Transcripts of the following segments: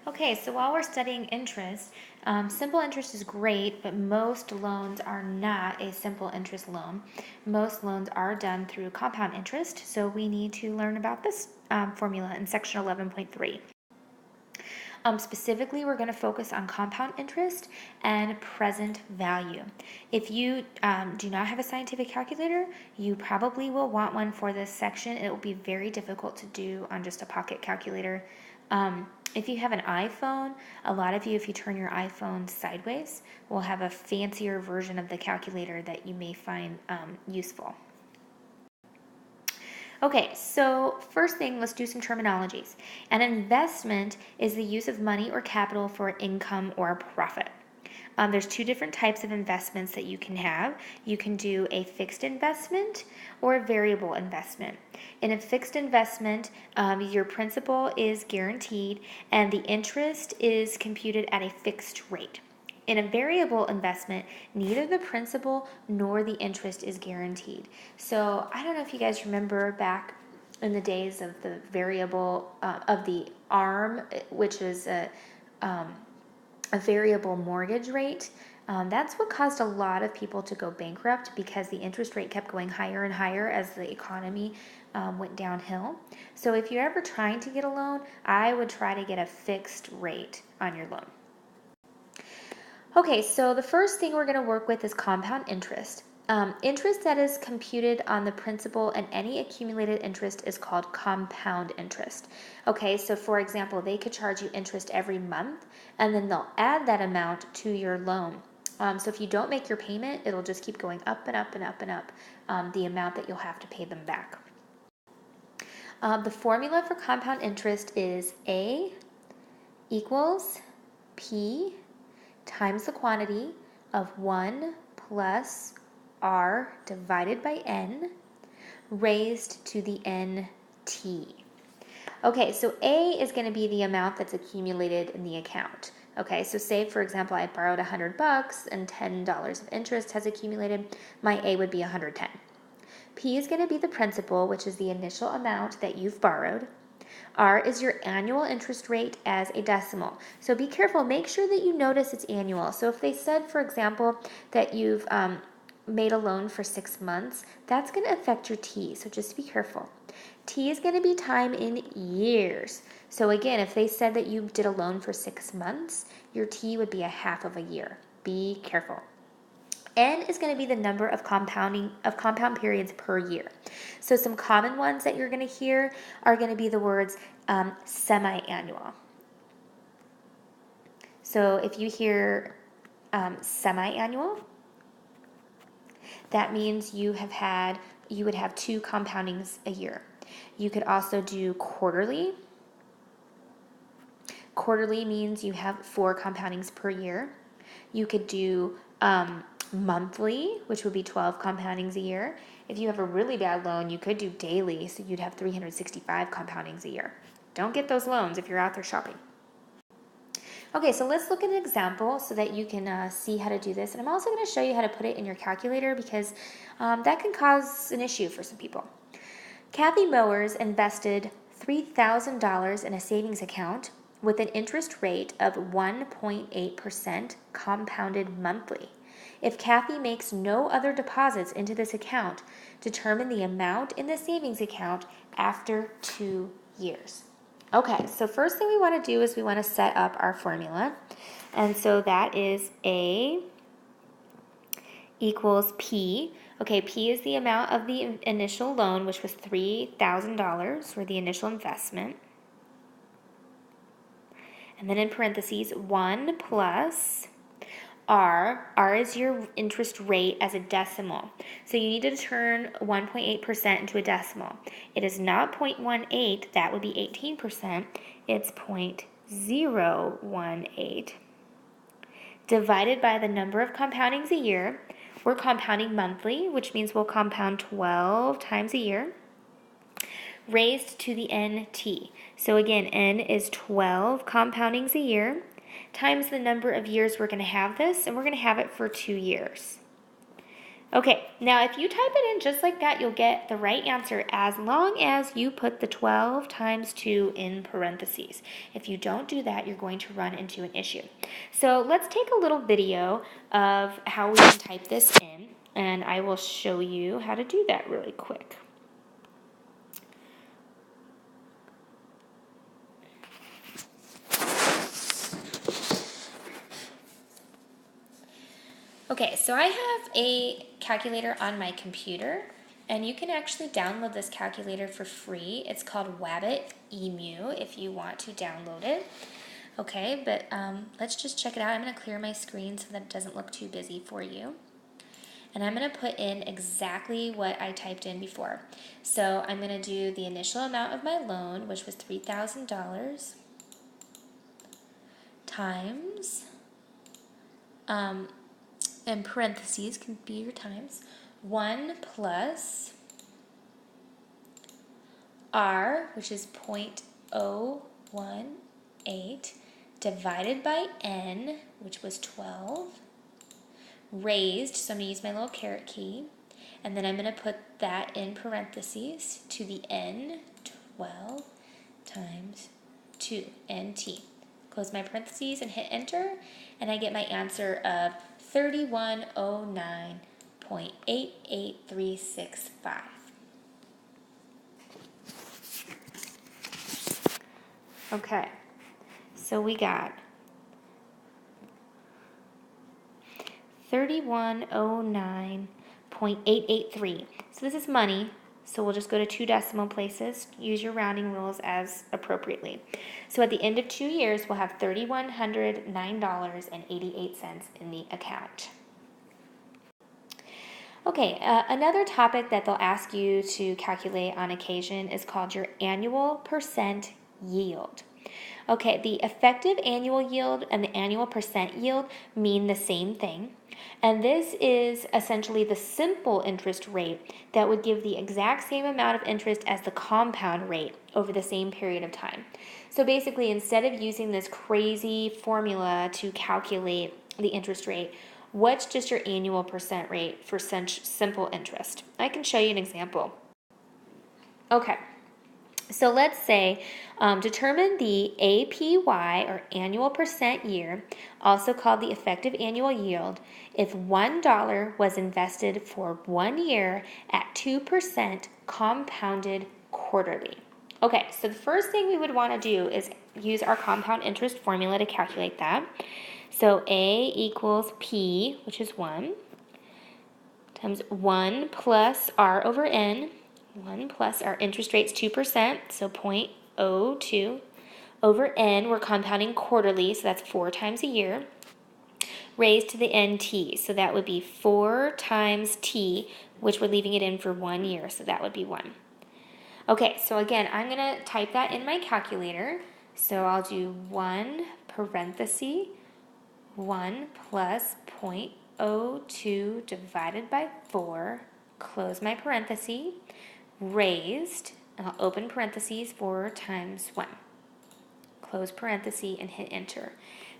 Okay, so while we're studying interest, simple interest is great, but most loans are not a simple interest loan. Most loans are done through compound interest, so we need to learn about this formula in section 11.3. Specifically, we're going to focus on compound interest and present value. If you do not have a scientific calculator, you probably will want one for this section. It will be very difficult to do on just a pocket calculator. If you have an iPhone, a lot of you, if you turn your iPhone sideways, will have a fancier version of the calculator that you may find useful. Okay, so first thing, let's do some terminologies. An investment is the use of money or capital for income or profit. There's two different types of investments that you can have. You can do a fixed investment or a variable investment. In a fixed investment, your principal is guaranteed and the interest is computed at a fixed rate. In a variable investment, neither the principal nor the interest is guaranteed. So I don't know if you guys remember back in the days of the variable, of the ARM, which is a variable mortgage rate. That's what caused a lot of people to go bankrupt because the interest rate kept going higher and higher as the economy went downhill. So if you're ever trying to get a loan, I would try to get a fixed rate on your loan. Okay, so the first thing we're going to work with is compound interest. Interest that is computed on the principal and any accumulated interest is called compound interest. Okay, so for example, they could charge you interest every month and then they'll add that amount to your loan. So if you don't make your payment, it'll just keep going up and up and up and up, the amount that you'll have to pay them back. The formula for compound interest is A equals P times the quantity of 1 plus r divided by n raised to the nt. Okay, so A is going to be the amount that's accumulated in the account. Okay, so say for example I borrowed $100 and $10 of interest has accumulated, my A would be 110. P is going to be the principal, which is the initial amount that you've borrowed. R is your annual interest rate as a decimal. So be careful, make sure that you notice it's annual. So if they said, for example, that you've made a loan for 6 months, that's going to affect your T, so just be careful. T is going to be time in years. So again, if they said that you did a loan for 6 months, your T would be a half of a year. Be careful. N is going to be the number of compound periods per year. So some common ones that you're going to hear are going to be the words semi-annual. So if you hear semi-annual, that means you would have 2 compoundings a year. You could also do quarterly. Quarterly means you have 4 compoundings per year. You could do monthly, which would be 12 compoundings a year. If you have a really bad loan, you could do daily, so you'd have 365 compoundings a year. Don't get those loans if you're out there shopping. Okay, so let's look at an example so that you can see how to do this. And I'm also going to show you how to put it in your calculator because that can cause an issue for some people. Kathy Mowers invested $3,000 in a savings account with an interest rate of 1.8% compounded monthly. If Kathy makes no other deposits into this account, determine the amount in the savings account after 2 years. Okay, so first thing we want to do is we want to set up our formula. And so that is A equals P. Okay, P is the amount of the initial loan, which was $3,000 for the initial investment. And then in parentheses, 1 plus R. R is your interest rate as a decimal. So you need to turn 1.8% into a decimal. It is not 0.18, that would be 18%. It's 0.018 divided by the number of compoundings a year. We're compounding monthly, which means we'll compound 12 times a year, raised to the nt. So again, n is 12 compoundings a year times the number of years we're going to have this, and we're going to have it for 2 years. Okay, now if you type it in just like that, you'll get the right answer as long as you put the 12 times 2 in parentheses. If you don't do that, you're going to run into an issue. So let's take a little video of how we can type this in, and I will show you how to do that really quick. Okay, so I have a calculator on my computer, and you can actually download this calculator for free. It's called Wabbit Emu if you want to download it. Okay, but let's just check it out. I'm going to clear my screen so that it doesn't look too busy for you. And I'm going to put in exactly what I typed in before. So I'm going to do the initial amount of my loan, which was $3,000, times, in parentheses can be your times, 1 plus R, which is 0.018, divided by N, which was 12, raised, so I'm going to use my little caret key, and then I'm going to put that in parentheses to the N, 12 times 2, NT. Close my parentheses and hit enter, and I get my answer of 3109.88365. Okay, so we got 3109.883. So this is money, so we'll just go to 2 decimal places. Use your rounding rules as appropriately. So at the end of 2 years, we'll have $3,109.88 in the account. Okay, another topic that they'll ask you to calculate on occasion is called your annual percent yield. Okay, the effective annual yield and the annual percent yield mean the same thing. And this is essentially the simple interest rate that would give the exact same amount of interest as the compound rate over the same period of time. So basically, instead of using this crazy formula to calculate the interest rate, what's just your annual percent rate for simple interest? I can show you an example. Okay. So let's say determine the APY, or annual percent year, also called the effective annual yield, if $1 was invested for 1 year at 2% compounded quarterly. Okay, so the first thing we would want to do is use our compound interest formula to calculate that. So A equals P, which is 1, times 1 plus R over N. 1 plus our interest rate's 2%, so 0.02, over N, we're compounding quarterly, so that's 4 times a year, raised to the NT, so that would be 4 times T, which we're leaving it in for 1 year, so that would be 1. Okay, so again, I'm going to type that in my calculator, so I'll do 1 parenthesis 1 plus 0.02 divided by 4, close my parenthesis, raised, and I'll open parentheses 4 times 1. Close parenthesis and hit enter.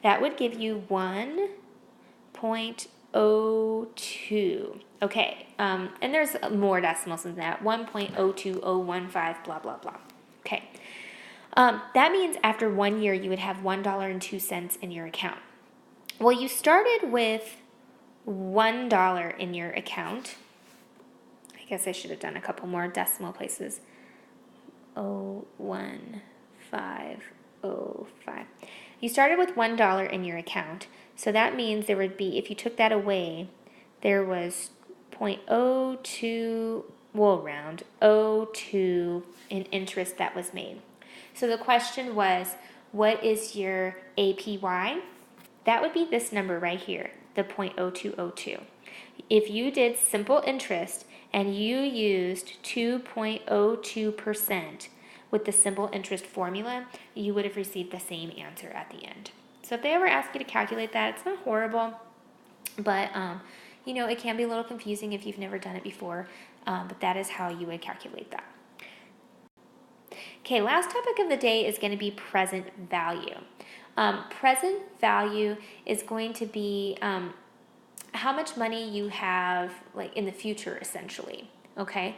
That would give you 1.02. Okay, and there's more decimals than that. 1.02015, blah, blah, blah. Okay. That means after 1 year, you would have $1.02 in your account. Well, you started with $1 in your account. I guess I should have done a couple more decimal places. 01505. You started with $1 in your account, so that means there would be, if you took that away, there was 0.02, we'll round, 02 in interest that was made. So the question was, what is your APY? That would be this number right here, the 0.0202. If you did simple interest and you used 2.02% with the simple interest formula, you would have received the same answer at the end. So if they ever ask you to calculate that, it's not horrible, but you know, it can be a little confusing if you've never done it before, but that is how you would calculate that. Okay, last topic of the day is going to be present value. Present value is going to be how much money you have like in the future, essentially. Okay,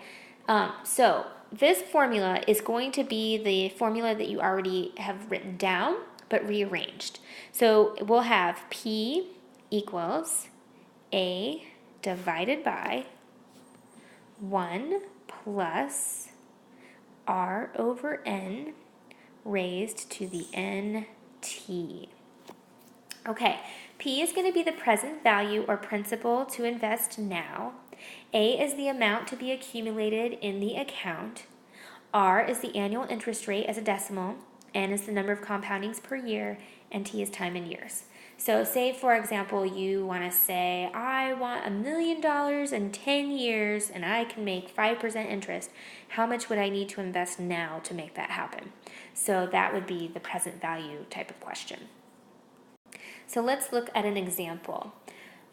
so this formula is going to be the formula that you already have written down, but rearranged. So we'll have P equals A divided by 1 plus R over N raised to the NT. Okay, P is going to be the present value or principal to invest now. A is the amount to be accumulated in the account. R is the annual interest rate as a decimal. N is the number of compoundings per year. And T is time in years. So say, for example, you want to say, I want $1 million in 10 years and I can make 5% interest. How much would I need to invest now to make that happen? So that would be the present value type of question. So let's look at an example.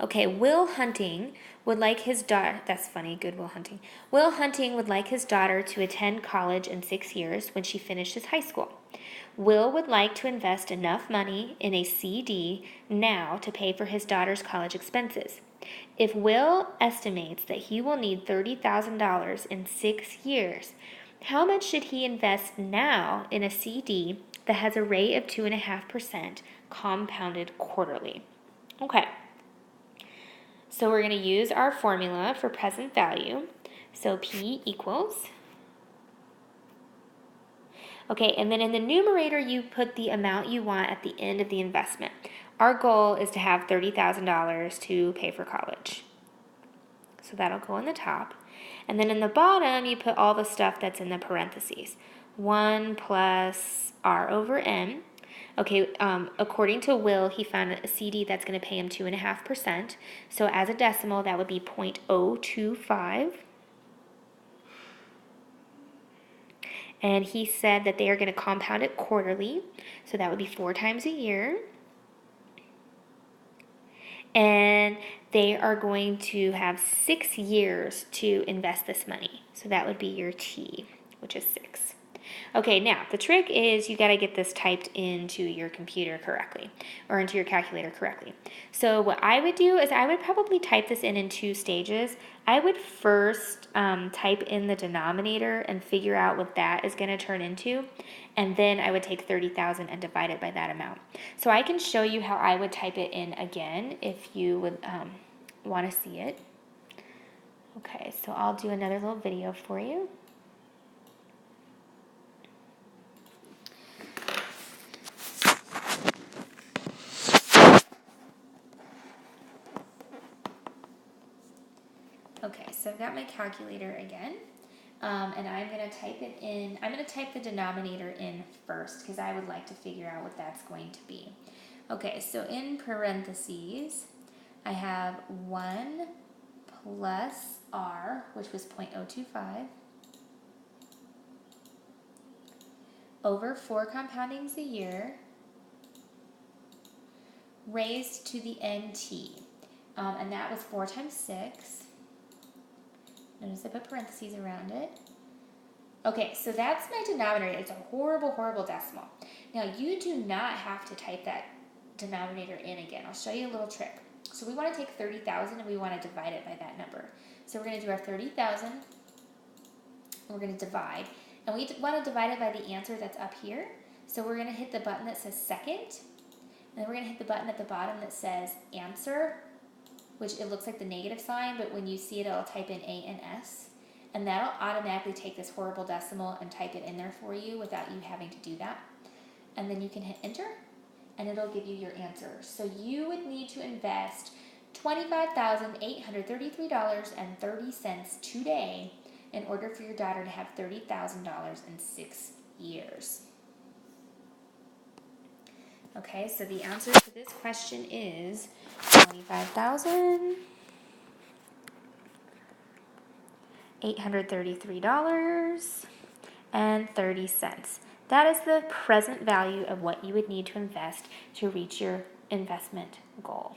Okay, Will Hunting would like his daughter, that's funny, good Will Hunting. Will Hunting would like his daughter to attend college in 6 years when she finishes high school. Will would like to invest enough money in a CD now to pay for his daughter's college expenses. If Will estimates that he will need $30,000 in 6 years, how much should he invest now in a CD that has a rate of 2.5% compounded quarterly? Okay. So we're going to use our formula for present value. So P equals. Okay, and then in the numerator, you put the amount you want at the end of the investment. Our goal is to have $30,000 to pay for college. So that'll go in the top. And then in the bottom, you put all the stuff that's in the parentheses. 1 plus R over N. Okay, according to Will, he found a CD that's going to pay him 2.5%. So as a decimal, that would be 0.025. And he said that they are going to compound it quarterly. So that would be 4 times a year. And they are going to have 6 years to invest this money. So that would be your T, which is 6. Okay, now the trick is you got to get this typed into your computer correctly or into your calculator correctly. So what I would do is I would probably type this in 2 stages. I would first type in the denominator and figure out what that is going to turn into, and then I would take 30,000 and divide it by that amount. So I can show you how I would type it in again if you would want to see it. Okay, so I'll do another little video for you. Okay, so I've got my calculator again, and I'm going to type it in. I'm going to type the denominator in first because I would like to figure out what that's going to be. Okay, so in parentheses, I have 1 plus R, which was 0.025, over 4 compoundings a year, raised to the NT, and that was 4 times 6. Notice I put parentheses around it. Okay, so that's my denominator. It's a horrible, horrible decimal. Now, you do not have to type that denominator in again. I'll show you a little trick. So we want to take 30,000 and we want to divide it by that number. So we're going to do our 30,000, and we're going to divide. And we want to divide it by the answer that's up here. So we're going to hit the button that says second, and then we're going to hit the button at the bottom that says answer, which it looks like the negative sign, but when you see it, it'll type in A and S. And that'll automatically take this horrible decimal and type it in there for you without you having to do that. And then you can hit enter, and it'll give you your answer. So you would need to invest $25,833.30 today in order for your daughter to have $30,000 in 6 years. Okay, so the answer to this question is $25,833.30. That is the present value of what you would need to invest to reach your investment goal.